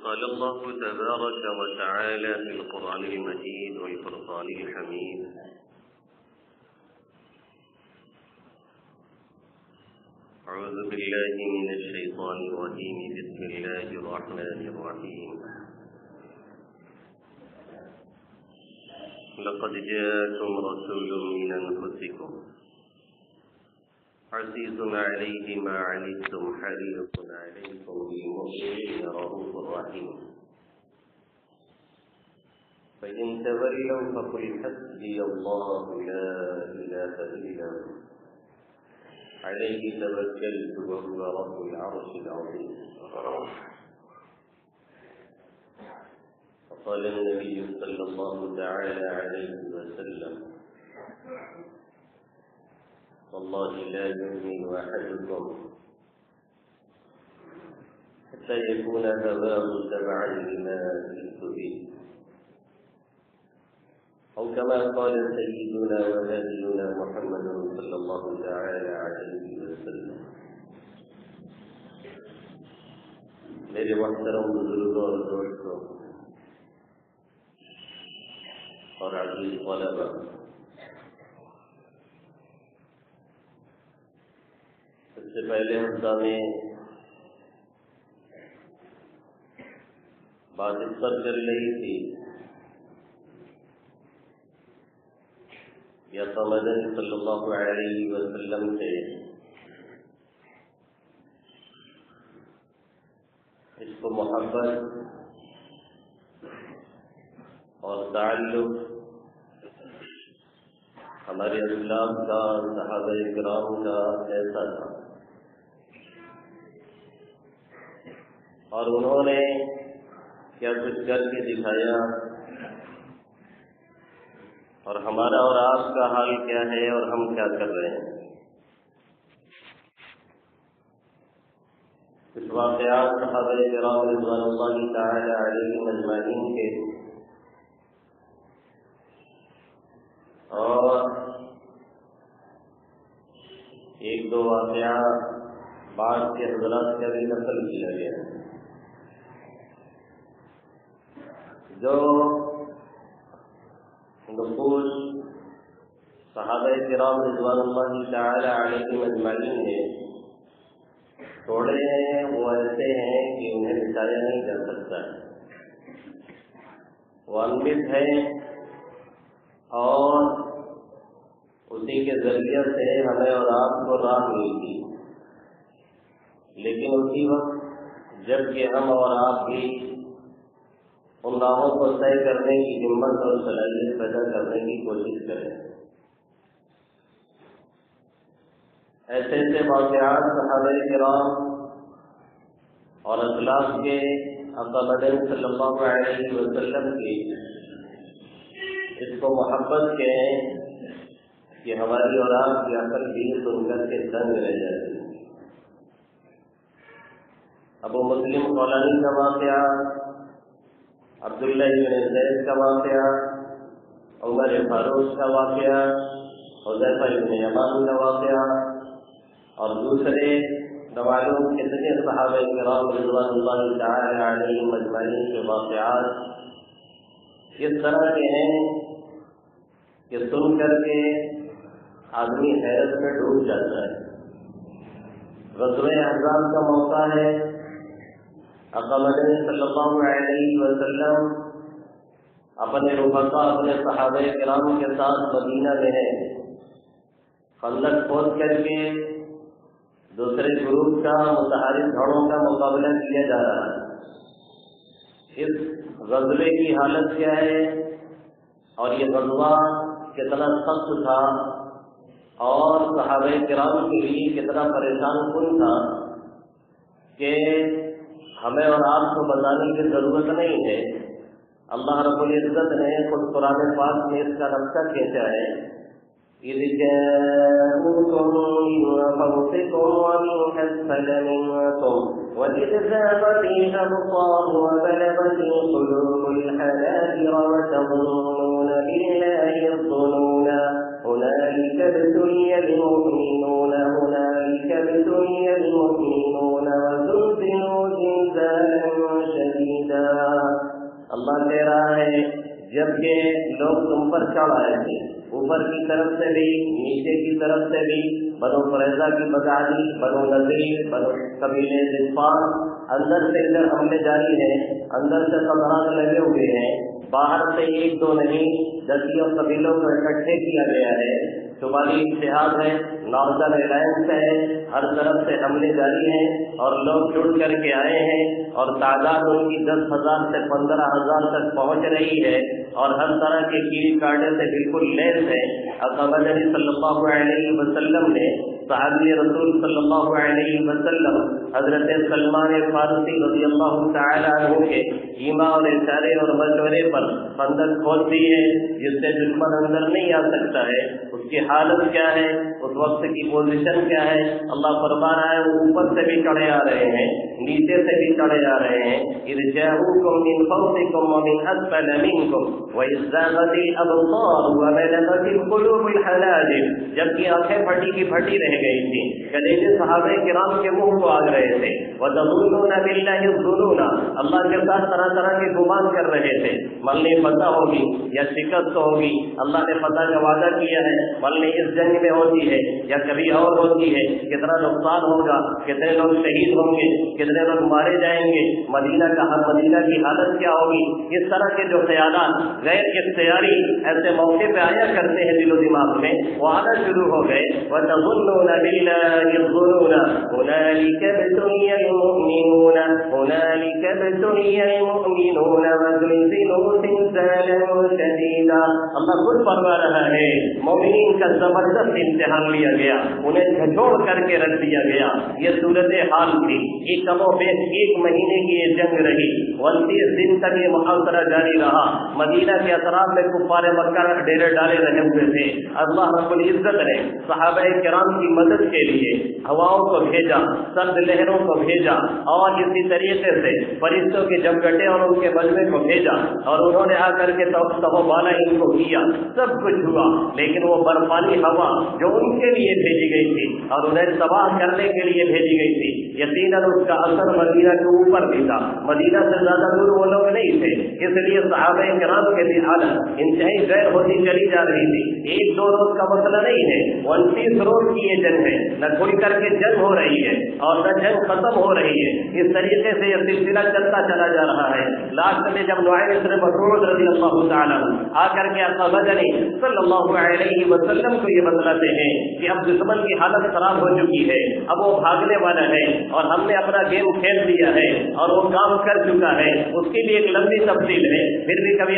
قال الله تبارك وتعالى في القرآن المجيد والفرقان الحميد: أعوذ بالله من الشيطان الرجيم. بسم الله الرحمن الرحيم. لقد جاءكم رسول من أنفسكم عزيز عليه ما عنتم حريص عليكم بالمؤمنين رؤوف رحيم. فإن تولوا فقل حسبي الله لا إله إلا هو عليه توكلت وهو رب العرش العظيم. وقال النبي صلى الله تعالى عليه وسلم: والله لا يؤمن أحدكم حتى يكون هواه تبعا لما جئت به، أو كما قال سيدنا ونبينا محمد صلى الله تعالى عليه وسلم. میرے محترم بزرگوں اور دوستوں اور عزیز طلبہ، سب سے پہلے حصہ میں بات اس پر چل رہی تھی یا مدنی صلی اللہ علیہ وسلم سے عشق و محبت اور تعلق ہمارے اسلام کا، صحابہ کرام کا ایسا تھا، اور انہوں نے کیا کچھ کر کے دکھایا، اور ہمارا اور آپ کا حال کیا ہے اور ہم کیا کر رہے ہیں۔ کچھ واقعات صحابہ کرام رضوان اللہ تعالی علیہم اجمعین کے اور ایک دو واقعات بعض کے حضرات کا بھی نقل کیا گیا ہے، جو نفوس صحابہ کرام رضوان اللہ تعالی علیہم اجمعین ہیں، تھوڑے ہیں وہ ایسے ہیں کہ انہیں بچایا نہیں جا سکتا ہے، وہ انمت ہے اور اسی کے ذریعے سے ہمیں اور آپ کو راہ ملتی، لیکن اسی وقت جب کہ ہم اور آپ بھی ان راہوں کو طے کرنے کی ہمت اور صلاحیت پیدا کرنے کی کوشش کریں۔ ایسے ایسے واقعات صحابہ کرام اور اسلاف کے آقا مدنی صلی اللہ علیہ وسلم کی اس کو محبت کے ہیں کہ ہماری اور آپ کی عقل بھی سن کر کے دنگ رہ جاتی۔ ابو مسلم خولانی کا واقعہ، عبداللہ بن زید کا واقعہ، عمر فاروق کا واقعہ، حذیفہ بن یمان کا واقعہ، اور دوسرے معلوم کتنے صحابہ کرام رضوان اللہ تعالی علیہم اجمعین کے واقعات اس طرح کے ہیں کہ سن کر کے آدمی حیرت میں ڈوب جاتا ہے۔ غزوہ احزاب کا موقع ہے، آقا مدنی صلی اللہ علیہ وسلم اپنے رفقا، اپنے صحابہ کرام کے ساتھ مدینہ میں ہیں، خندق کھود کر کے دوسرے گروپ کا متحرک دھڑوں کا مقابلہ کیا جا رہا ہے۔ اس غزوے کی حالت کیا ہے اور یہ غزوہ کتنا سخت تھا اور صحابہ کرام کے لیے کتنا پریشان کن تھا کہ ہمیں اور آپ کو بتانے کی ضرورت نہیں ہے۔ اللہ رب العزت نے خود قرآن پاک میں اس کا نقشہ کھینچا ہے۔ إذ جاءوكم من فوقكم ومن أسفل منكم وإذ زاغت الأبصار وبلغت القلوب الحناجر وتظنون بالله الظنونا هنالك ابتلي المؤمنون وزلزلوا زلزالا شديدا के लोग तुम पर चढ़ आए थे, ऊपर की तरफ से भी नीचे की तरफ से भी। बनो कुरैज़ा की बगाली, बनो नज़ीर, बनो कबीले ग़िफ़ार, अंदर से इधर हमले जारी है, अंदर से कमरान लगे हुए हैं, बाहर से एक दो नहीं 10 कबीलों को इकट्ठे किया गया है। शुमाली इत्तेहाद है, नॉर्दर्न अलायंस है, हर तरफ से हमले जारी हैं और लोग जुड़ करके आए हैं और तादाद उनकी 10,000 से 15,000 तक पहुंच रही है और हर तरह के कीड़ी काटने से बिल्कुल लैस है। अक़बा नबी सल्लल्लाहु अलैहि वसल्लम ने सहाबी रसूल सल्लल्लाहु अलैहि वसल्लम हज़रत सलमान फारसी रज़ियल्लाहु तआला अन्हु के ईमा और इशारे और मशवरे पर खंदक खोद दी है, जिससे दुश्मन अंदर नहीं आ सकता है। उसकी हालत क्या है, उस वक्त की पोजीशन क्या है, अल्लाह फरमा रहा है वो ऊपर से भी चढ़े आ रहे हैं, नीचे से भी चढ़े आ रहे हैं। इज़ जाऊकुम मिन फौक़िकुम व मिन अस्फल मिनकुम व इज़ ज़ाग़तिल अबसार व बलग़तिल क़ुलूबुल हनाजिर। जबकि आंखें फटी की फटी रह गई थी, कलेजे सहाबे किराम के मुंह को आग रहे थे। व तज़ुन्नूना बिल्लाहि ज़ुनूना, अल्लाह के साथ तरह तरह के गुमान कर रहे थे, मरने फतह होगी या शिकस्त होगी, अल्लाह ने फतह का वादा किया है, मरने इस जंग में होती है या कभी और होती है, कितना नुकसान होगा, कितने लोग शहीद होंगे, कितने लोग मारे जाएंगे, मदीना की हालत क्या होगी। इस तरह के जो ख्यालात गैर इख्तियारी ऐसे मौके पे आया करते हैं दिलो दिमाग में, वो आना शुरू हो गए। व तज़ुन्नूना बिल्लाहि ज़ुनूना हुनालिका इब्तुलियल मुमिनूना हुनालिका इब्तुलियल मुमिनूना व ज़ुलज़िलू ज़िलज़ालन शदीदा। अल्लाह खुद फरमा रहा है मोमिनीन का जबरदस्त इम्तिहान लिया गया, उन्हें झकझोर करके रख दिया गया। ये सूरत हाल थी। एक कमो बेश 1 महीने की ये जंग रही, 29 दिन तक ये मुहासरा जारी रहा। मदीना के अतराफ में कुफ्फार मक्का डेरे डाले रहे हुए थे। अल्लाह रब्बुल इज्जत ने सहाबाए किराम की मदद के लिए हवाओं को भेजा, सर्द लहरों को भेजा और इसी तरीके से फरिश्तों के जमघटे और उनके मजमे को भेजा और उन्होंने आकर के तहबाना इनको किया। सब कुछ हुआ, लेकिन वो बर्फानी हवा जो उनके लिए भेजी गई थी और उन्हें तबाह करने के लिए भेजी गई थी, यकीनन उसका असर मदीना के ऊपर भी था। मदीना से ज्यादा दूर वो लोग नहीं थे, इसलिए सहाबाए किराम के भी हालत इंतहाई गैर होती चली जा रही थी। 1-2 रोज का मसला नहीं है, 29 रोज की ये जंग है, न खुल करके जंग हो रही है और न जंग खत्म हो रही है। इस तरीके से यह सिलसिला चलता चला जा रहा है। लास्ट में जब नुआइम इब्न मसऊद रज़ियल्लाहु तआला आकर के अक़बा नबी सल्लल्लाहु अलैहि वसल्लम को ये बतलाते हैं कि अब दुश्मन की हालत खराब हो चुकी है, अब वो भागने वाला है और हमने अपना गेम खेल दिया है और वो काम कर चुका है। उसके लिए एक लंबी तफसील है, फिर कभी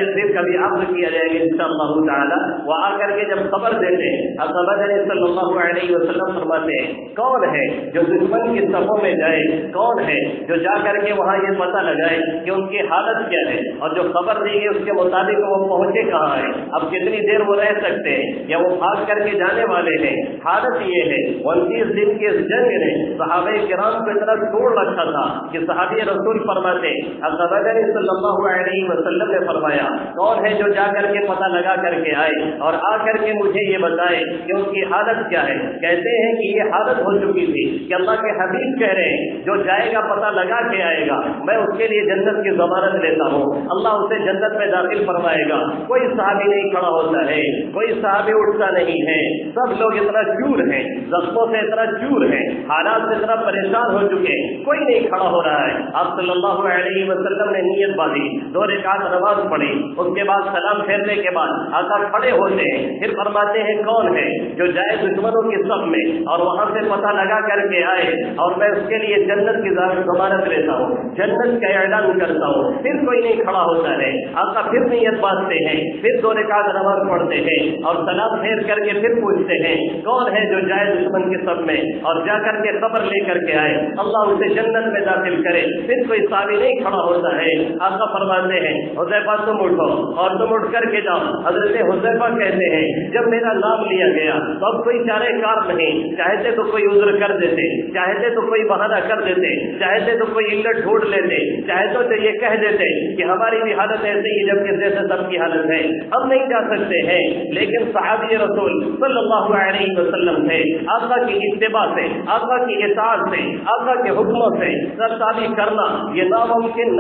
अर्ज़ किया जाएगा इंशाअल्लाह ताला। वो आकर के जब खबर देते हैं, अक़बा नबी सल्लल्लाहु अलैहि वसल्लम फरमाते हैं कौन है जो दुश्मन की सफों में जाए, कौन है जो जा करके वहाँ ये पता लगाए कि उनकी हालत क्या है और जो खबर दी गई उसके मुताबिक वो पहुंचे कहाँ है, अब कितनी देर वो रह सकते हैं या वो भाग करके जाने वाले हैं। हालत ये है 29 दिन के इस जंग ने सहाबे किराम को इतना तोड़ रखा था कि सहाबी रसूल फरमाते अक़बा नबी सल्लल्लाहु अलैहि वसल्लम ने फरमाया कौन है जो जा करके पता लगा करके आए और आ करके मुझे ये बताए कि उनकी हालत क्या है। कहते हैं कि ये हालत हो चुकी थी कि अल्लाह के हबीब कह रहे हैं जो जाएगा पता लगा के आएगा, मैं उसके लिए जन्नत की ज़मानत लेता हूँ, अल्लाह उसे जन्नत में दाखिल फरमाएगा। कोई सहाबी नहीं खड़ा होता है, कोई सहाबी उठता नहीं है, सब लोग इतना चूर हैं, जख्मों से इतना चूर हैं, हालात से इतना परेशान हो चुके हैं, कोई नहीं खड़ा हो रहा है। आप सल्लल्लाहु अलैहि वसल्लम ने नियत बांधी, 2 रकात नमाज पढ़ी, उसके बाद सलाम फेरने के बाद आका खड़े होते हैं, फिर फरमाते हैं कौन है जो जाए दुश्मनों की सफ में और वहां से पता लगा करके आए और मैं उसके लिए जन्नत की ज़मानत लेता हूँ, जन्नत का ऐलान करता हूँ। फिर कोई नहीं खड़ा होता है, आका फिर नियत बांधते हैं, फिर 2 रकात नमाज पढ़ते हैं और सलाम फेर करके फिर पूछते हैं कौन है जो जाए दुश्मन के सब में और जा करके खबर लेकर के आए, अल्लाह उसे जन्नत में दाखिल करे। फिर कोई सावी नहीं खड़ा होता है। आका फरमाते हैं हुज़ैफा तुम उठो और तुम उठ करके जाओ। हज़रत हुज़ैफा कहते हैं जब मेरा नाम लिया गया तो अब कोई चारे कार नहीं, चाहते तो कोई उज़्र कर देते, चाहते चाहते तो कोई बहाना कर देते, चाहते तो कोई इल्लत ढूंढ लेते, चाहते तो ये कह देते कि हमारी भी हालत ऐसी ही जबकि जैसे सबकी हालत है, हम नहीं जा सकते हैं। लेकिन सहाबी रसूल सल्लल्लाहु अलैहि वसल्लम थे, आका की इत्तिबा से, आका की इताअत से, आका के हुक्मों से सरताबी करना ये नामुमकिन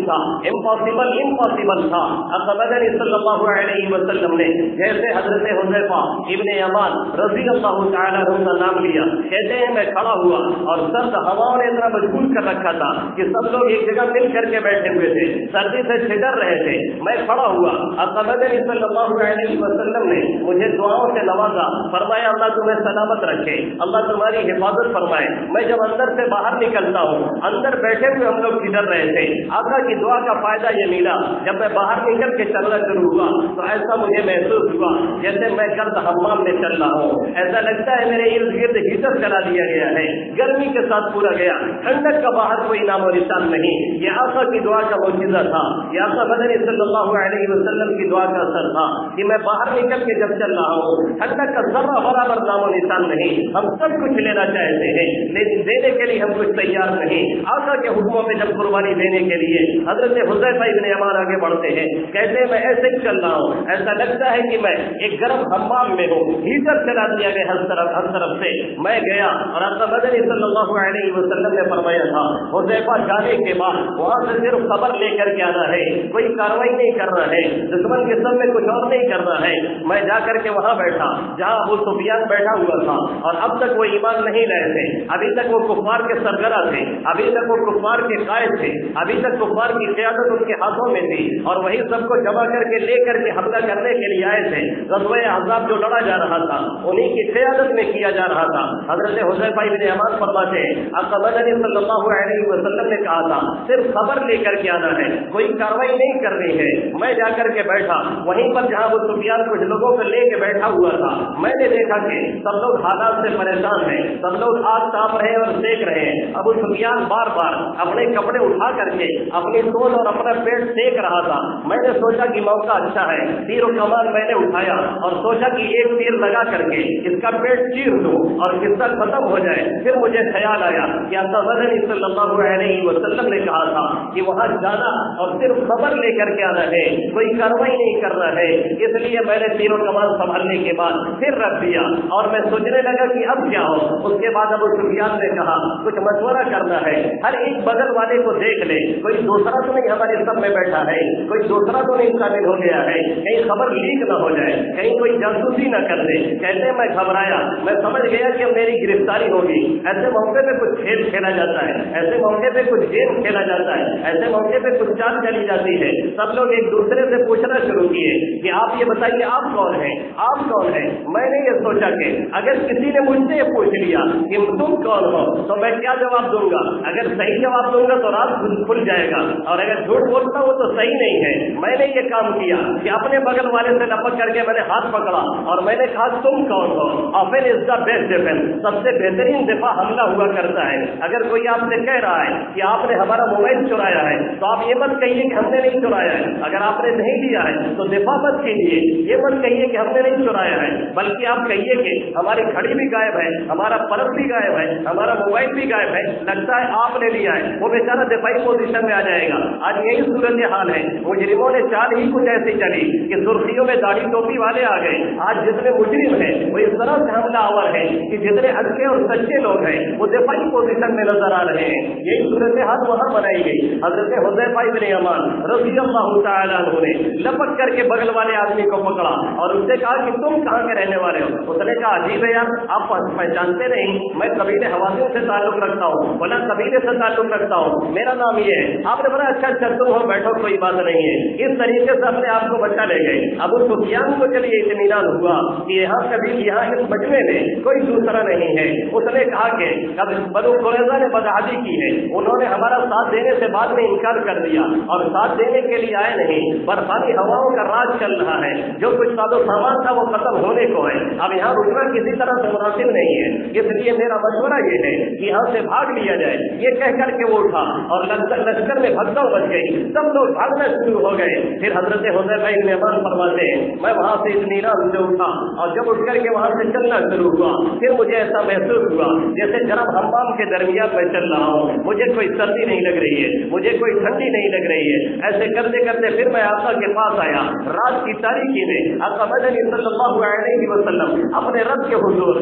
था, इम्पॉसिबल था। आका मदनी सल्लल्लाहु अलैहि वसल्लम ने जैसे हजरत हुज़ैफा इब्ने यमान रज़ी अल्लाह तआला अन्हु का नाम लिया, कहते हैं मैं खड़ा हुआ और सर्द हवाओं ने इतना मजबूर कर रखा था कि सब लोग एक जगह मिल करके बैठे हुए थे, सर्दी से ठिठुर रहे थे। मैं खड़ा हुआ, आका मदनी सल्लल्लाहु अलैहि वसल्लम ने मुझे दुआओं से नवाजा, फरमाया अल्लाह तुम्हें सलामत रखे, अल्लाह तुम्हारी हिफाजत फरमाए। मैं जब अंदर से बाहर निकलता हूँ, अंदर बैठे हुए हम लोग ठिठुर रहे थे, आका की दुआ का फायदा ये मिला, जब मैं बाहर निकल के चलना शुरू हुआ तो ऐसा मुझे महसूस हुआ जैसे मैं गर्द हम्माम में चल रहा हूँ। ऐसा लगता है मेरे इर्द गिर्द हीटर चला दिया गया है, गर्मी के साथ पूरा गया, ठंडक का बाहर कोई नामो निशान नहीं। ये आका की दुआ का मौजूदा था, ये आका मदनी सल्लल्लाहु अलैहि वसल्लम की दुआ का असर था कि मैं बाहर निकल के जब चल रहा हूँ, ठंडक का जर्रा बराबर नामो निशान नहीं। हम सब कुछ लेना चाहते हैं लेकिन देने के लिए हम कुछ तैयार नहीं। आका के हुक्मों में जब कुर्बानी देने के लिए हजरत हुज़ैफा इब्ने यमान आगे बढ़ते हैं, कहते हैं मैं ऐसे ही चल रहा हूँ, ऐसा लगता है कि मैं एक गर्म हम्माम में हूँ, हीटर चला दिया गया हर तरफ से। मैं गया और आका मदनी सल्लल्लाहु अलैहि वसल्लम ने फरमाया था हुज़ैफा जाने के बाद वहां से सिर्फ खबर लेकर के आना है, कोई कार्रवाई नहीं करना है, दुश्मन के सब में कुछ और नहीं करना है। मैं जाकर के वहां बैठा जहां अबू सुफियान बैठा हुआ था और अब तक वो ईमान नहीं लाए थे, अभी तक वो कुफार के सरगना थे, अभी तक वो कुफार के कायद थे, अभी तक कुफार की क़यादत उनके हाथों में थी और वही सबको जमा करके लेकर के हमला करने के लिए आए थे। ग़ज़वा अहज़ाब जो लड़ा जा रहा था उन्हीं की क़यादत में किया जा रहा था। हज़रत हुज़ैफा इब्ने यमान फरमाते हैं आका मदनी सल्लल्लाहु अलैहि वसल्लम ने कहा था सिर्फ खबर लेकर के आना है, कोई कार्रवाई नहीं करनी है। मैं जाकर के बैठा वहीं पर जहां अबू सुफियान कुछ लोगों को लेके बैठा हुआ था। मैंने देखा कि सब लोग हालात से परेशान हैं, सब लोग आग ताप रहे हैं और सेक रहे हैं। अबू सुफियान बार बार अपने कपड़े उठा करके अपनी तोल और अपना पेट सेक रहा था। मैंने सोचा कि मौका अच्छा है, तीर और कमान मैंने उठाया और सोचा कि एक तीर लगा करके इसका पेट चीर दूं और किस्सा खत्म हो जाए। फिर मुझे ख्याल आया कि आका मदनी सल्लल्लाहु अलैहि वसल्लम ने कहा था कि वहां जाना और सिर्फ खबर लेकर के आना है, कोई कार्रवाई नहीं करना है। इसलिए मैंने तीर और कमान संभालने के बाद फिर रख दिया और मैं सोचने लगा कि अब क्या हो। उसके बाद अबू सुफियान ने कहा कुछ मशवरा करना है, हर एक बगल वाले को देख ले, कोई दूसरा तो नहीं हमारे सब में बैठा है, कोई दूसरा तो नहीं शामिल हो गया है, कहीं खबर लीक न हो जाए, कहीं कोई जासूसी न कर दे। कहते मैं घबराया, मैं समझ गया कि अब मेरी गिरफ्तारी होगी। ऐसे मौके पे कुछ खेल खेला जाता है, ऐसे मौके पे कुछ गेम खेला जाता है, ऐसे मौके पे कुछ चाल चली जाती है। सब लोग एक दूसरे से पूछना शुरू किए कि आप ये बताइए आप कौन हैं, आप कौन हैं। मैंने ये सोचा कि अगर किसी ने मुझसे ये पूछ लिया कि तुम कौन हो तो मैं क्या जवाब दूंगा। अगर सही जवाब दूंगा तो राज खुल जाएगा और अगर झूठ बोलता हूँ तो सही नहीं है। मैंने ये काम किया कि अपने बगल वाले से लपक करके मैंने हाथ पकड़ा और मैंने कहा तुम कौन हो। Often is the best defence, सबसे बेहतरीन दिफा हमला हुआ करता है। अगर कोई आपसे कह रहा है कि आपने हमारा मोबाइल चुराया है तो आप ये मत कहिए कि हमने नहीं चुराया है। अगर आपने नहीं लिया है तो दिफा मत कीजिए, ये मत कहिए कि हमने नहीं चुराया है, बल्कि आप कहिए कि हमारी घड़ी भी गायब है, हमारा पर्स भी गायब है, हमारा मोबाइल भी गायब है, लगता है आपने लिया है। वो बेचारा दिफाई पोजीशन में आ जाएगा। आज यही सूरत हाल है। मुजरिमों ने चाल ही कुछ ऐसी चली कि सुर्खियों में दाढ़ी टोपी वाले आ गए। आज जितने मुजरिम है वो इस तरह से हमलावर है कि जितने अच्छे और सच्चे लोग हैं वो दिफाई पोजीशन में नजर आ रहे हैं। यही सूरत हाल वहां बनाई गई। हजरत हुज़ैफा इब्ने यमान रज़ी अल्लाह तआला अन्हु ने लपक करके बगल वाले आदमी को पकड़ा और उससे कहा कि तुम कहाँ के रहने वाले हो। उसने कहा अजीब है यार, आप पहचानते नहीं, मैं कबीले हवासियों से ताल्लुक रखता हूँ, बोला कबीले से ताल्लुक रखता हूँ, मेरा नाम ये है। आपने बोला अच्छा अच्छा तुम हो, बैठो कोई बात नहीं है। इस तरीके से अपने आप को बचा ले गए। अबू सुफियान को चलिए इत्मीनान हुआ कि यहाँ कभी यहाँ इस मजमे में कोई दूसरा नहीं है। उसने कहा कि बनु कुरैज़ा ने बदहादी की है, उन्होंने हमारा साथ देने से बाद में इनकार कर दिया और साथ देने के लिए आए नहीं। बर्फानी हवाओं का राज चल रहा है, जो कुछ सादो सामान था वो खत्म होने को है। अब यहाँ रुकना किसी तरह से मुनासिब नहीं है। इसलिए मेरा मशवरा ये है कि यहाँ سے بھاگ لیا جائے، یہ کہہ کر کے وہ اٹھا اور لشکر میں بھگدڑ بچ گئی، سب لوگ بھاگنا شروع ہو گئے۔ پھر حضرت حذیفہ بن یمان فرماتے ہیں میں وہاں سے اطمینان سے اٹھا اور جب اٹھ کر کے وہاں سے چلنا شروع ہوا، پھر مجھے ایسا محسوس ہوا جیسے گرم حمام کے درمیان میں چل رہا ہوں، مجھے کوئی سردی نہیں لگ رہی ہے، مجھے کوئی ٹھنڈی نہیں لگ رہی ہے۔ ایسے کرتے کرتے پھر میں آقا کے پاس آیا، رات کی تاریکی میں آقا مدنی صلی اللہ علیہ وسلم اپنے رب کے حضور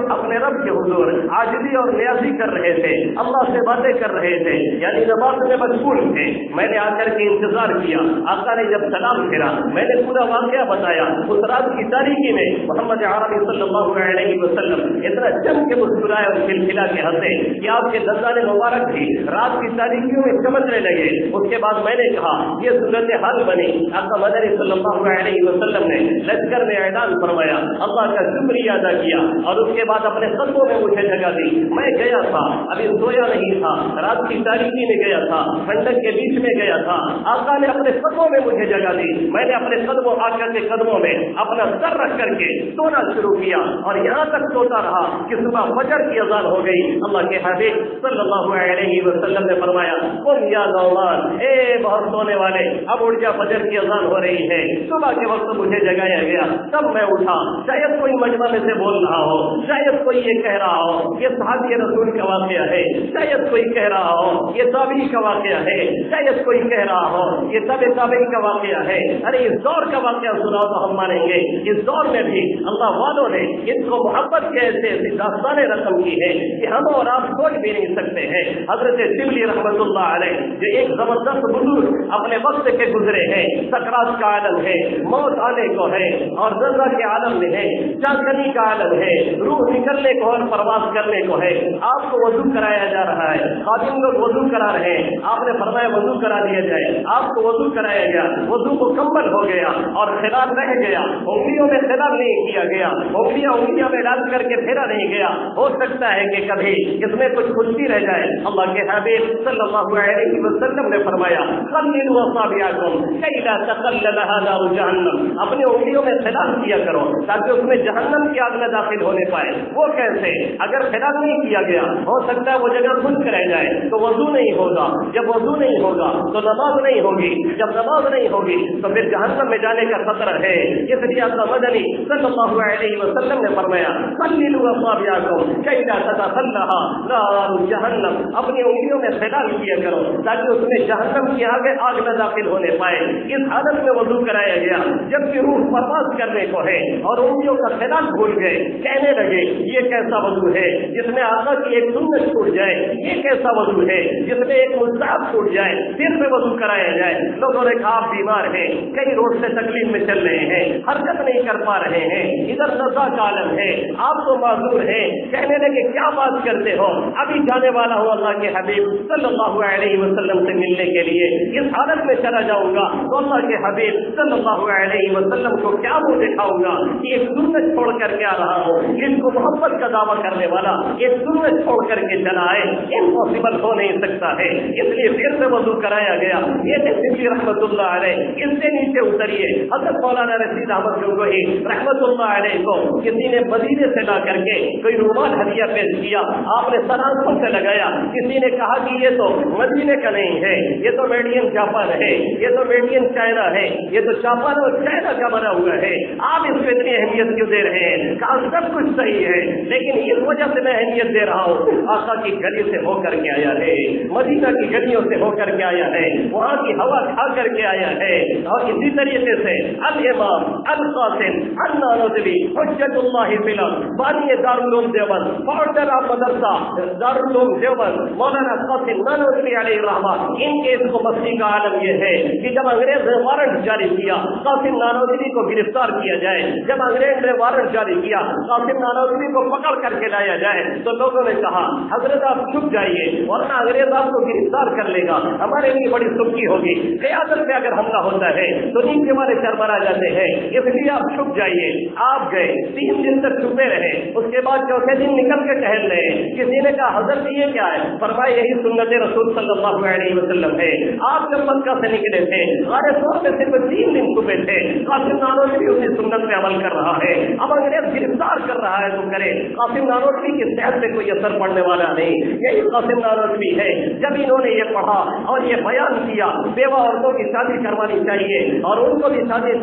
اپنے رب کے حضور عاجزی اور نیازی کر رہے تھے، اللہ سے باتیں کر رہے تھے، یعنی نماز میں مشغول تھے۔ میں نے آ کر کے انتظار کیا، آقا نے جب سلام پھیرا میں نے پورا واقعہ بتایا۔ اس رات کی تاریکی میں محمد عربی صلی اللہ علیہ وسلم اتنا جم کے مسکرائے اور کھلکھلا کے ہنسے کہ آپ کے دندان مبارک بھی رات کی تاریکیوں میں چمکنے لگے۔ اس کے بعد میں نے کہا یہ صورت حال بنی، آقا مدنی صلی اللہ علیہ وسلم نے لشکر میں اعلان فرمایا، اللہ کا شکریہ ادا کیا اور اس کے بعد اپنے قدموں میں مجھے جگہ دی۔ میں گیا تھا، ابھی سویا نہیں تھا، رات کی تاریکی میں گیا تھا، ٹھنڈک کے بیچ میں گیا تھا، آقا نے اپنے قدموں میں مجھے جگہ دی۔ میں نے اپنے قدموں آقا کے قدموں میں اپنا سر رکھ کر کے سونا شروع کیا اور یہاں تک سوتا رہا کہ صبح فجر کی اذان ہو گئی۔ اللہ کے حبیب صلی اللہ علیہ وسلم نے فرمایا قم یا نعمان، اے بہت سونے والے اب اٹھ جا، فجر کی اذان ہو رہی ہے۔ صبح کے وقت مجھے جگایا گیا، تب میں اٹھا۔ شاید کوئی مجمع میں سے بول رہا ہو، شاید کوئی یہ کہہ رہا ہو یہ صحابی رسول کا واقعہ ہے، شاید کوئی کہہ رہا ہو یہ تابعی کا واقعہ ہے، شاید کوئی کہہ رہا ہو یہ تابعی کا واقعہ ہے۔ ارے اس دور کا واقعہ سناؤ تو ہم مانیں گے۔ اس دور میں بھی اللہ والوں نے اس کو محبت کے ایسے داستانیں رقم کی ہے کہ ہم اور آپ سوچ بھی نہیں سکتے ہیں۔ حضرت شبلی رحمت اللہ علیہ جو ایک زبردست بزرگ اپنے وقت کے گزرے ہیں، سکرات کا عالم ہے، موت آنے کو ہے اور زندہ کے عالم میں ہے، چاندنی کا عالم ہے، روح نکلنے کو اور پرواز کرنے کو ہے۔ آپ کو وضو کرایا جا رہا ہے، خادم لوگ وضو کرا رہے ہیں، آپ نے فرمایا وضو کرا دیا جائے، آپ کو وضو کرایا گیا، وضو مکمل ہو گیا اور خلال رہ گیا، انگلیوں میں خلال نہیں کیا گیا، انگلیاں میں ڈال کر کے پھیرا نہیں گیا۔ ہو سکتا ہے کہ کبھی اس میں کچھ خشکی رہ جائے۔ اللہ کے حبیب صلی اللہ علیہ وسلم نے فرمایا خللوا اصابعکم کی لا تخللها نار جہنم، اپنی انگلیوں میں خلال کیا کرو تاکہ اس میں جہنم کی آگ نہ داخل ہونے پائے۔ وہ کیسے؟ اگر خلال نہیں کیا گیا ہو سکتا ہے وہ جگہ خشک رہ جائے تو وضو نہیں ہوگا، جب وضو نہیں ہوگا تو نماز نہیں ہوگی، جب نماز نہیں ہوگی تو پھر جہنم میں جانے کا خطرہ ہے۔ اس لیے اللہ مدنی صلی اللہ علیہ وسلم نے فرمایا خللوا اصابعکم کی لا تخللها نار جہنم، اپنی انگلیوں میں خلال کیا کرو تاکہ اس میں جہنم کی آگ نہ داخل ہونے پائے۔ اس حالت میں وضو کرایا گیا جبکہ روح پرواز کرنے کو ہے اور انگلیوں کا خلال بھول گئے، کہنے لگے یہ کیسا وضو ہے جس میں آقا کی ایک سنت چھوٹ جائے، یہ کیسا وضو ہے جس میں ایک مستحب چھوٹ جائے پھر سے وضو کرایا جائے۔ لوگوں نے کہا آپ بیمار ہیں، کئی روز سے تکلیف میں چل رہے ہیں، حرکت نہیں کر پا رہے ہیں، ادھر نزا کا عالم ہے، آپ تو معذور ہیں۔ کہنے لگے کیا بات کرتے ہو، ابھی جانے والا ہوں اللہ کے حبیب صلی اللہ علیہ وسلم سے ملنے کے لیے، اس حالت میں چلا جاؤں گا تو اللہ کے حبیب صلی اللہ علیہ وسلم کو کیا منہ دکھاؤں گا کہ ایک سنت چھوڑ کر کے آ رہا ہوں، جس کو محبت کا دعویٰ کرنے والا ایک سنت چھوڑ کر کے چلا آئے، امپاسبل ہو نہیں سکتا ہے۔ اس لیے پھر سے وضو کرایا گیا۔ یہ شبلی رحمت اللہ علیہ اس سے نیچے اتریے۔ حضرت مولانا رشید احمد گنگوہی رحمت اللہ علیہ کو کسی نے مدینے سے لا کر کے کوئی رومال ہدیہ پیش کیا، آپ نے سر آنکھوں سے لگایا، کسی نے کہا کہ یہ تو مدینے کا نہیں ہے، یہ تو میڈ ان جاپان ہے، یہ تو میڈ ان چائنا ہے، یہ تو جاپان اور چائنا کا بنا ہوا ہے، آپ اس کو اتنی اہمیت کیوں دے رہے ہیں؟ کہا سب کچھ صحیح ہے لیکن اس وجہ سے میں اہمیت دے رہا ہوں، آقا کی گلی سے ہو کر کے آیا ہے، مدینہ کی گلیوں سے ہو کر کے آیا ہے، وہاں کی ہوا کھا کر کے آیا ہے۔ اور اسی طریقے سے الامام القاسم النانوتوی حجت اللہ فی الارض بانی دارالعلوم دیوبند فاؤنڈر آف مدرسہ دارالعلوم دیوبند مولانا قاسم نانوتوی علیہ الرحمہ، ان کے اس کو مسیح کا عالم یہ ہے کہ جب انگریز نے وارنٹ جاری کیا قاسم نانوتوی کو گرفتار کیا جائے، جب انگریز نے وارنٹ جاری کیا قاسم نانوتوی کو پکڑ کر کے لایا جائے تو لوگوں نے کہا حضرت آپ چھپ جائیے ورنہ انگریز آپ کو گرفتار کر لے گا، ہمارے لیے بڑی سختی ہوگی، قیادت پہ اگر حملہ ہوتا ہے تو نیچے والے چرمرا جاتے ہیں، اس لیے آپ چھپ جائیے۔ آپ گئے، 3 دن تک چھپے رہے، اس کے بعد چوتھے دن نکل کے ٹہل رہے۔ کسی نے کہا حضرت یہ کیا ہے؟ فرمایا یہی سنت رسول صلی اللہ علیہ وسلم ہے۔ آپ جب مکہ سے نکلے تھے غار ثور میں صرف 3 دن چھپے تھے، قاسم نانوتوی اسی سنت پہ عمل کر رہا ہے، اب انگریز گرفتار کر رہا ہے تو کرے، قاسم نانوتوی کی صحت پہ کوئی اثر اثر پڑنے والا نہیں۔ یہی قاسم نانوتوی ہے، جب انہوں نے یہ پڑھا اور یہ بیان کیا بیوہ عورتوں کی شادی کروانی چاہیے اور ان کو بھی شادی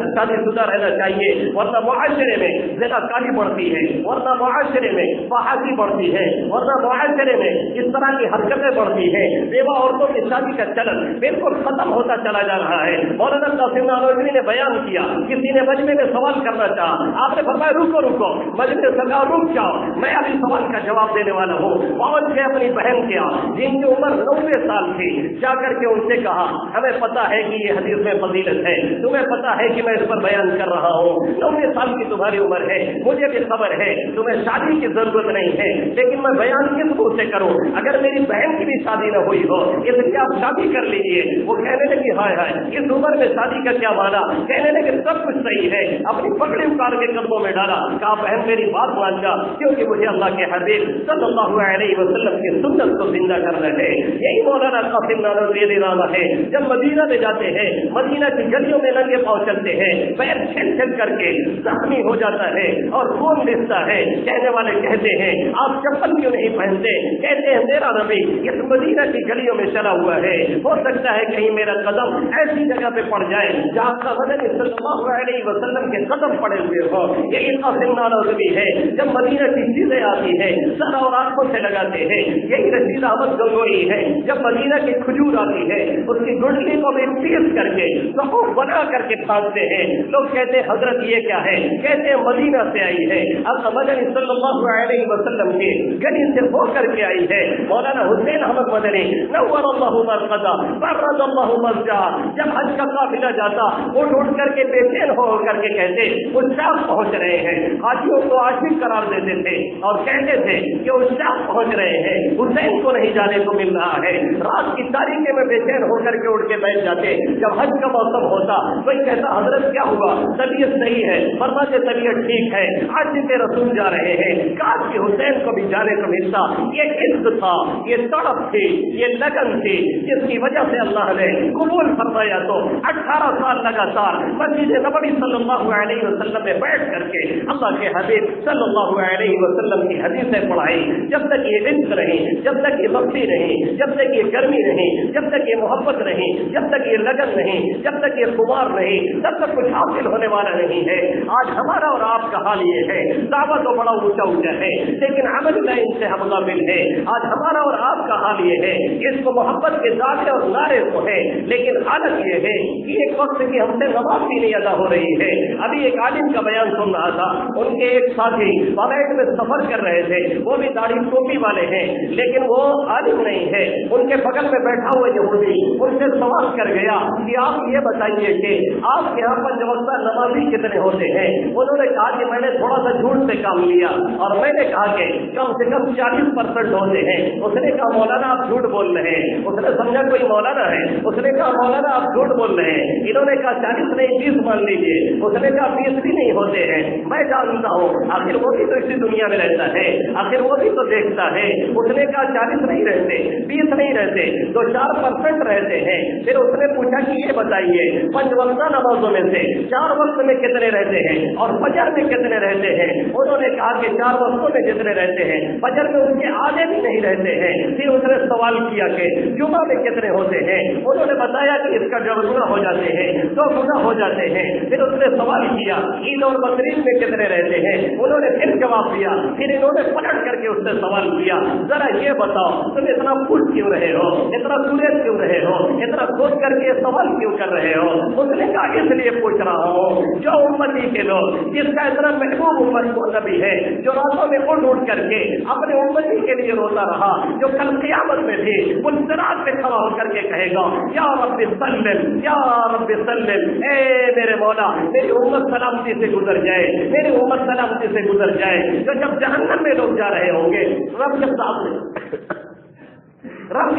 شدہ رہنا چاہیے، ورنہ معاشرے میں زنا کاری بڑھتی ہے، ورنہ معاشرے میں فحاشی بڑھتی ہے، ورنہ معاشرے میں اس طرح کی حرکتیں بڑھتی ہیں، بیوہ عورتوں کی شادی کا چلن بالکل ختم ہوتا چلا جا رہا ہے۔ مولانا قاسم نانوتوی نے بیان کیا، کسی نے مجمع میں سوال کرنا چاہا، آپ نے فرمایا رکو مجمع سرکار رک جاؤ، میں ابھی سوال کا جواب دینے والا ہوں۔ پہنچ گئے اپنی بہن کے جن کی عمر 90 سال تھی، جا کر کے ان سے کہا ہمیں پتا ہے کہ یہ حدیث میں فضیلت ہے، تمہیں پتا ہے کہ میں اس پر بیان کر رہا ہوں، 90 سال کی تمہاری عمر ہے، مجھے بھی خبر ہے تمہیں شادی کی ضرورت نہیں ہے، لیکن میں بیان کس منہ سے کروں؟ اگر میری بہن کی بھی شادی نہ ہوئی ہو اس لیے آپ شادی کر لیجیے۔ وہ کہنے لگی ہائے ہائے اس عمر میں شادی کا کیا مانا؟ کہنے لگے سب کچھ صحیح ہے، اپنی پگڑی اتار کے قدموں میں ڈالا، کہا بہن میری بات مان جا، کیونکہ مجھے اللہ کے حبیب صلی اللہ علیہ وسلم کی سنت کو زندہ کرنا ہے۔ یہی مولانا قاسم نانوتوی رضی ہے، جب مدینہ میں جاتے ہیں مدینہ کی گلیوں میں ننگے پاؤں چلتے ہیں، پیر چھل کر کے زخمی ہو جاتا ہے اور خون رستا ہے، کہنے والے کہتے ہیں آپ چپل کیوں نہیں پہنتے؟ کہتے ہیں میرا نبی اس مدینہ کی گلیوں میں چلا ہوا ہے، ہو سکتا ہے کہیں میرا قدم ایسی جگہ پہ پڑ جائے جہاں کا مدنی صلی اللہ علیہ وسلم کے قدم پڑے ہوئے ہو۔ یہی قاسم نانوتوی ہے، جب مدینہ کی چیزیں آتی ہیں سر اور آنکھوں سے لگاتے ہیں۔ یہی رشید احمد گنگوئی ہے، جب مدینہ کی کھجور آتی ہے اس کی گٹلی کو بھی پیس کر کے صفوف بنا کر کے پھانکتے ہیں۔ لوگ کہتے ہیں حضرت یہ کیا ہے؟ کہتے ہیں مدینہ سے آئی ہے، اب مدنی صلی اللہ علیہ وسلم کی گلی سے ہو کر کے آئی ہے۔ مولانا حسین احمد مدنی نور اللہ مرقدہ فرج اللہ مرجع، جب حج کا قافلہ جاتا اٹھ کر کے بے چین ہو کر کے کہتے وہ شام پہنچ رہے ہیں، حاجیوں کو عاشق قرار دیتے تھے اور کہتے تھے کہ وہ شام پہنچ رہے ہیں، حسین کو نہیں جانے کو مل رہا ہے۔ رات کی تاریکی میں بے چین ہو کر کے اٹھ کے بیٹھ جاتے، جب حج کا موسم ہوتا کوئی کہتا حضرت کیا ہوا؟ طبیعت صحیح ہے، فرماتے طبیعت ٹھیک ہے، عاشق رسول جا رہے ہیں، کاش کہ حسین کو بھی جانے کو ملتا۔ یہ عشق تھا، یہ تڑپ تھی، یہ لگن تھی، جس کی وجہ سے اللہ نے قبول فرمایا۔ تو 18 سال لگاتار مسجد نبوی صلی اللہ علیہ وسلم میں بیٹھ کر کے اللہ کے حبیب صلی اللہ علیہ وسلم کی حدیثیں پڑھائی۔ جب تک یہ عشق رہی، جب تک یہ مستی رہی، جب تک یہ گرمی رہی، جب تک یہ محبت رہی، جب تک یہ لگن نہیں، جب تک یہ خمار نہیں، تب تک کچھ حاصل ہونے والا نہیں ہے۔ آج ہمارا اور آپ کا حال یہ ہے، دعوت تو بڑا اونچا اونچا ہے لیکن عمل میں ان سے ہم غافل ہے۔ آج ہمارا اور آپ کا حال یہ ہے، اس کو محبت کے دعوے اور نعرے کو ہے، لیکن حالت یہ ہے کہ ایک وقت کی ہم سے نماز بھی نہیں ادا ہو رہی ہے۔ ابھی ایک عالم کا بیان سن رہا تھا، ان کے ایک ساتھی فلائٹ میں سفر کر رہے تھے، وہ بھی داڑھی ٹوپی والے ہیں لیکن وہ عالم نہیں ہے۔ ان کے بغل میں بیٹھا ہوا یہودی ان سے سوال کر گیا کہ آپ یہ بتائیے کہ آپ کے یہاں پر وقتہ نمازی کتنے ہوتے ہیں؟ انہوں نے کہا کہ میں نے تھوڑا سا جھوٹ سے کام لیا اور میں نے کہا کہ کم سے کم 40% ہوتے ہیں۔ اس نے کہا مولانا آپ جھوٹ بول رہے ہیں۔ اس نے سمجھا کوئی مولانا ہے، اس نے کہا مولانا آپ جھوٹ بول رہے ہیں۔ انہوں نے کہا 40 نہیں 20 مان لیجیے۔ اس نے کہا 20 بھی نہیں ہوتے ہیں، میں جانتا ہوں، آخر وہ بھی تو اسی دنیا میں رہتا ہے، آخر وہ بھی تو دیکھتا ہے۔ اس نے کہا 40 نہیں رہتے، 20 نہیں رہتے، تو 4% رہتے ہیں۔ پھر اس نے پوچھا کہ یہ بتائیے 5 وقتہ نمازوں میں سے 4 وقت میں کتنے رہتے ہیں اور فجر میں کتنے رہتے ہیں؟ انہوں نے کہا کہ 4 وقتوں میں جتنے رہتے ہیں فجر میں اس کے آدھے بھی نہیں رہتے ہیں۔ پھر اس نے سوال کیا کہ جمعہ میں کتنے ہوتے ہیں؟ انہوں نے بتایا کہ اس کا 2 گنا ہو جاتے ہیں، 2 گنا ہو جاتے ہیں۔ پھر اس نے سوال کیا عید اور بقرعید میں کتنے رہتے ہیں؟ انہوں نے پھر جواب دیا۔ پھر انہوں نے پلٹ کر کے اس سے سوال کیا ذرا یہ بتاؤ تم اتنا پوچھ کیوں رہے ہو، اتنا سوریت کیوں رہے ہو، اتنا سوچ کر کے سوال کیوں کر رہے ہو؟ اس نے کہا اس لیے پوچھ رہا ہوں جو امتی کے لوگ جس کا اتنا محبوب امت کو نبی ہے، جو راتوں میں اٹھ کر کے اپنے امتی کے لیے روتا رہا، جو کل قیامت میں بھی ان صراط پہ کھڑا ہو کر کے کہے گا یا رب سلم یا رب سلم، اے میرے مولا میری امت سلامتی سے گزر جائے، میری امت سلامتی سے گزر جائے۔ جو جب جہنم میں لوگ جا رہے ہوں گے رب کے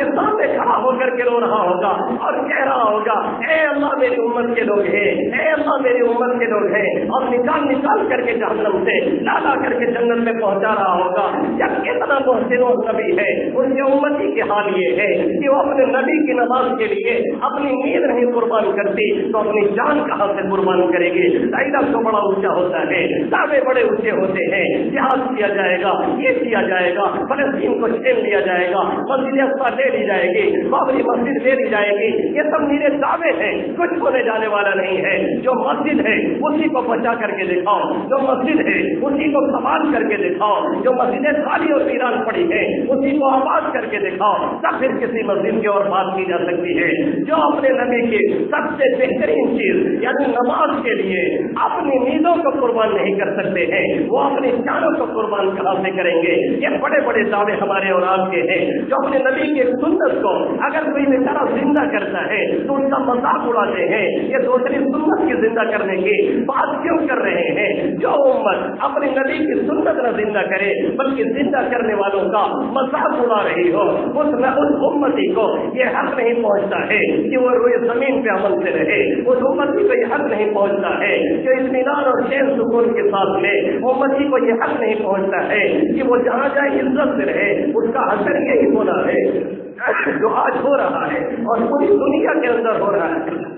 سامنے کھڑا ہو کر کے رو رہا ہوگا اور کہہ رہا ہوگا اے اللہ میری امت کے لوگ ہیں، اے اللہ میری امت کے لوگ ہیں، اور نکال کر کے جہنم سے لا کر کے جنت میں پہنچا رہا ہوگا۔ جب اتنا محسن و نبی ہے ان کے امتی के हाल ये है कि वो अपने नबी की नमाज के लिए अपनी नींद नहीं कुर्बान करती तो अपनी जान कहाँ से कुर्बान करेगी। दायरा तो बड़ा ऊंचा होता है, दावे बड़े ऊंचे होते हैं, जिहाद किया जाएगा, ये किया जाएगा, फलस्तीन को छीन लिया जाएगा, मस्जिद अक्सा ले ली जाएगी, बाबरी मस्जिद ले ली जाएगी, ये सब मेरे दावे हैं, कुछ होने जाने वाला नहीं है। जो मस्जिद है उसी को बचा करके दिखाओ, जो मस्जिद है उसी को संभाल करके दिखाओ, जो मस्जिदें खाली और वीरान पड़ी है उसी को आबाद करके दिखाओ, तब फिर किसी मस्जिद की और बात की जा सकती है। जो अपने नबी की सबसे बेहतरीन चीज यानी नमाज के लिए अपनी नींदों को कुर्बान नहीं कर सकते हैं, वो अपनी जानों को कुर्बान कहां से करेंगे। ये बड़े बड़े दावे हमारे और आपके हैं। जो अपने नबी की सुन्नत को अगर कोई बेचारा जिंदा करता है तो उनका मजाक उड़ाते हैं, ये दूसरी सुन्नत की जिंदा करने की बात क्यों कर रहे हैं। जो उम्मत अपने नबी की सुन्नत न जिंदा करे बल्कि जिंदा करने वालों का मजाक उड़ा रही हो, उस उम्मती को ये हक नहीं पहुंचता है कि वो रोए जमीन पे अमल से रहे, उस उम्मती को ये हक नहीं पहुंचता है कि इत्मीनान और चैन सुकून के साथ में, उम्मती को ये हक नहीं पहुंचता है कि वो जहाँ जाए इज्जत से रहे। उसका असर यही होना है जो आज हो रहा है और पूरी दुनिया के अंदर हो रहा है।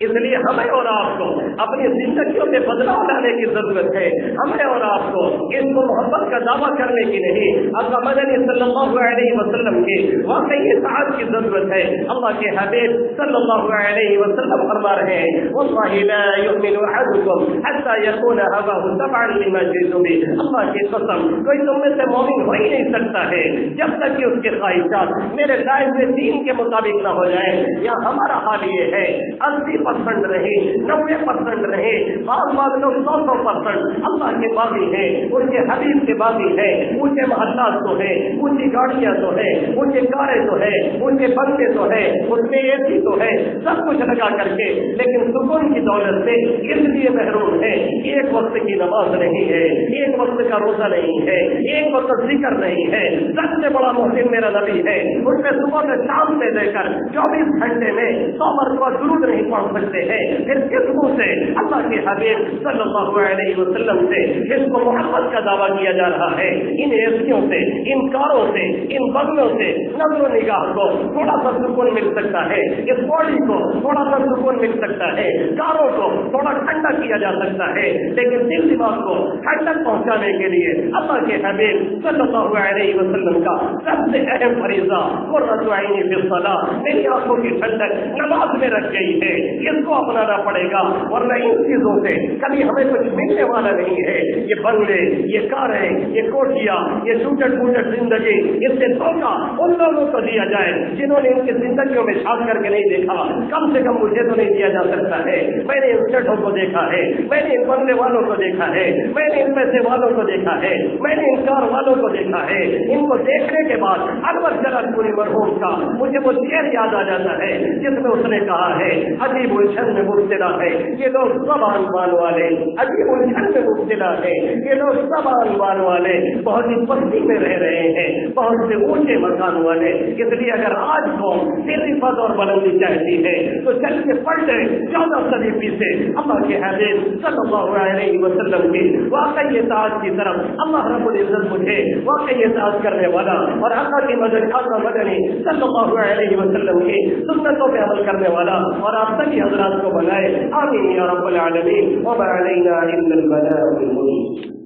इसलिए हमें और आपको अपनी जिंदगियों में बदलाव लाने की जरूरत है। हमें और आपको इसको मोहब्बत का दावा करने की नहीं, अल्लाह मदनी सल्लल्लाहु अलैहि वसल्लम के वाकई इत्तेहाद की जरूरत है। अल्लाह के हबीब सल्लल्लाहु अलैहि वसल्लम फरमा रहे हैं, वल्लाहि ला युमिनु अहदुकुम हत्ता यकून हवाहु तबअन लिमा जितु बि। अल्लाह की कसम, कोई तुम में से मोमिन हो ही नहीं सकता है जब तक कि उसके ख्वाहिशात मेरे लाए हुए दीन के मुताबिक न हो जाए। या हमारा हाल ये है 80% रहे, 90% रहे, बाद लोग 100% अल्लाह के बागी है, उनके हबीब के बागी है। ऊंचे महल्लात तो है, ऊंची गाड़ियां तो है, ऊंचे कारें तो है, ऊंचे बंगले तो है, उसमें एसी तो है, सब कुछ लगा करके, लेकिन सुकून की दौलत से इसलिए महरूम है। एक वक्त की नमाज नहीं है, एक वक्त का रोजा नहीं है, एक वक्त जिक्र नहीं है। सबसे बड़ा मोहसिन मेरा नबी है, उसमें सुबह में शाम से लेकर 24 घंटे में 100 मरतबा दुरूद नहीं पढ़ सकते हैं। फिर किस मुंह से अल्लाह के हबीब सल्लल्लाहु अलैहि वसल्लम से इसको मोहब्बत का दावा किया जा रहा है। इन एसियों से, इन कारों से, इन बंगलों से नजर निगाह को थोड़ा सा सुकून मिल सकता है, इस बॉडी को थोड़ा सा सुकून मिल सकता है, कारों को थोड़ा ठंडा किया जा सकता है, लेकिन दिल दिमाग को ठंडक पहुंचाने के लिए अल्लाह के हबीब सल्लल्लाहु अलैहि वसल्लम का सबसे अहम फरीजा कुर्रतु ऐनी फी सलाह, मेरी आंखों की ठंडक नमाज में रख गई है। इसको अपनाना पड़ेगा, वरना इन चीजों से कभी हमें कुछ मिलने वाला नहीं है। ये बंगले, ये कारें, ये कोठियां, ये टूटट फूटट जिंदगी, इससे धोखा उन लोगों को दिया जाए जिन्होंने इनकी जिंदगियों में झांक करके नहीं देखा। कम से कम मुझे तो नहीं दिया जा सकता है। मैंने इन सेठों को देखा है, मैंने इन बंगले वालों को देखा है, मैंने इन पैसे वालों को देखा है, मैंने इन कार वालों को देखा है। इनको देखने के बाद अनवर जलालपुरी मरहूम का मुझे वो शेर याद आ जाता है जिसमें उसने कहा है, अजीब उलझन में मुब्तला है ये लोग सब आसमान वाले, अजीब उलझन में मुब्तला है ये लोग सब आसमान वाले, बहुत ही बस्ती में रह रहे हैं, बहुत से ऊंचे मकान वाले। इसलिए अगर आज को तेरी पद और बुलंदी चाहती है तो चल के पलटे 14 सदी पीछे अल्लाह के हबीब सल्लल्लाहु अलैहि वसल्लम की वाकई इताअत की तरफ। अल्लाह रब्बुल इज्जत मुझे वाकई इताअत करने वाला और अल्लाह की मदद खासा मदनी सल्लल्लाहु अलैहि वसल्लम की सुन्नतों पे अमल करने वाला और आप सभी हजरात को बनाए। आमीन या रब्बल आलमीन। व मा अलैना इल्ला अल बलागुल मुबीन।